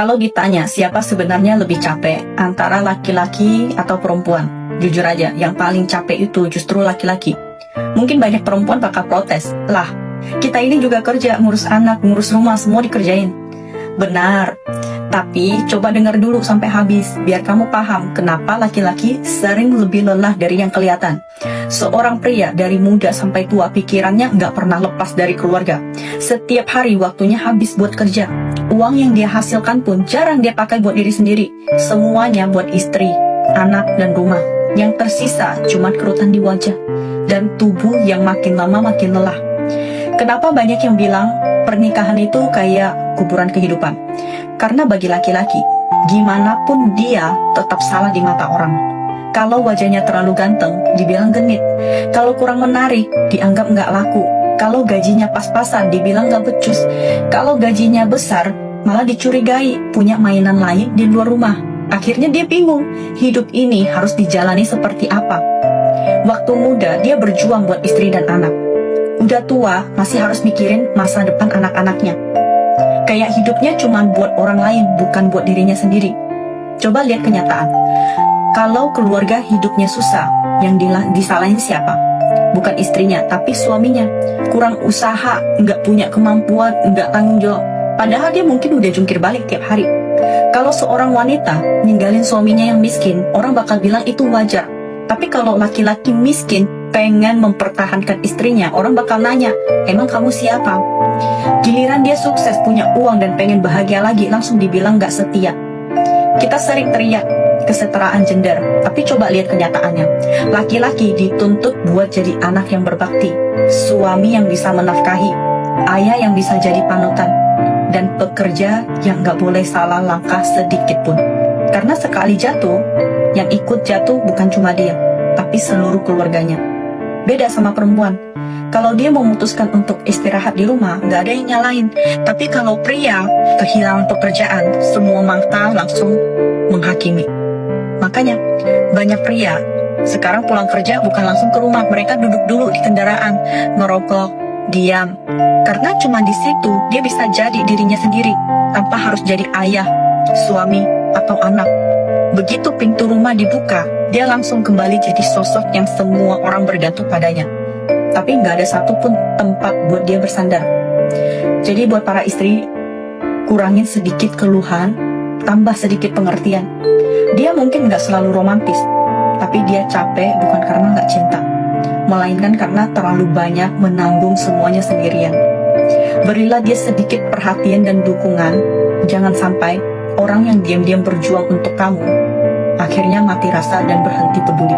Kalau ditanya siapa sebenarnya lebih capek, antara laki-laki atau perempuan, jujur aja, yang paling capek itu justru laki-laki. Mungkin banyak perempuan bakal protes, lah, kita ini juga kerja, ngurus anak, ngurus rumah, semua dikerjain. Benar, tapi coba dengar dulu sampai habis, biar kamu paham kenapa laki-laki sering lebih lelah dari yang kelihatan. Seorang pria dari muda sampai tua pikirannya nggak pernah lepas dari keluarga. Setiap hari waktunya habis buat kerja. Uang yang dia hasilkan pun jarang dia pakai buat diri sendiri. Semuanya buat istri, anak, dan rumah. Yang tersisa cuma kerutan di wajah dan tubuh yang makin lama makin lelah. Kenapa banyak yang bilang pernikahan itu kayak kuburan kehidupan? Karena bagi laki-laki, gimana pun dia tetap salah di mata orang. Kalau wajahnya terlalu ganteng, dibilang genit. Kalau kurang menarik, dianggap nggak laku. Kalau gajinya pas-pasan, dibilang nggak becus. Kalau gajinya besar, malah dicurigai punya mainan lain di luar rumah. Akhirnya dia bingung, hidup ini harus dijalani seperti apa. Waktu muda, dia berjuang buat istri dan anak. Udah tua, masih harus mikirin masa depan anak-anaknya. Kayak hidupnya cuma buat orang lain, bukan buat dirinya sendiri. Coba lihat kenyataan. Kalau keluarga hidupnya susah, yang disalahin siapa? Bukan istrinya, tapi suaminya. Kurang usaha, nggak punya kemampuan, nggak tanggung jawab. Padahal dia mungkin udah jungkir balik tiap hari. Kalau seorang wanita ninggalin suaminya yang miskin, orang bakal bilang itu wajar. Tapi kalau laki-laki miskin pengen mempertahankan istrinya, orang bakal nanya, emang kamu siapa? Giliran dia sukses, punya uang dan pengen bahagia lagi, langsung dibilang nggak setia. Kita sering teriak kesetaraan gender, tapi coba lihat kenyataannya. Laki-laki dituntut buat jadi anak yang berbakti, suami yang bisa menafkahi, ayah yang bisa jadi panutan, dan pekerja yang nggak boleh salah langkah sedikit pun. Karena sekali jatuh, yang ikut jatuh bukan cuma dia, tapi seluruh keluarganya. Beda sama perempuan. Kalau dia memutuskan untuk istirahat di rumah, nggak ada yang nyalain. Tapi kalau pria kehilangan pekerjaan, semua mata langsung menghakimi. Makanya banyak pria sekarang pulang kerja bukan langsung ke rumah, mereka duduk dulu di kendaraan, merokok, diam. Karena cuma di situ dia bisa jadi dirinya sendiri, tanpa harus jadi ayah, suami, atau anak. Begitu pintu rumah dibuka, dia langsung kembali jadi sosok yang semua orang bergantung padanya. Tapi nggak ada satupun tempat buat dia bersandar. Jadi buat para istri, kurangin sedikit keluhan, tambah sedikit pengertian. Dia mungkin nggak selalu romantis, tapi dia capek bukan karena nggak cinta, melainkan karena terlalu banyak menanggung semuanya sendirian. Berilah dia sedikit perhatian dan dukungan. Jangan sampai orang yang diam-diam berjuang untuk kamu akhirnya mati rasa dan berhenti peduli.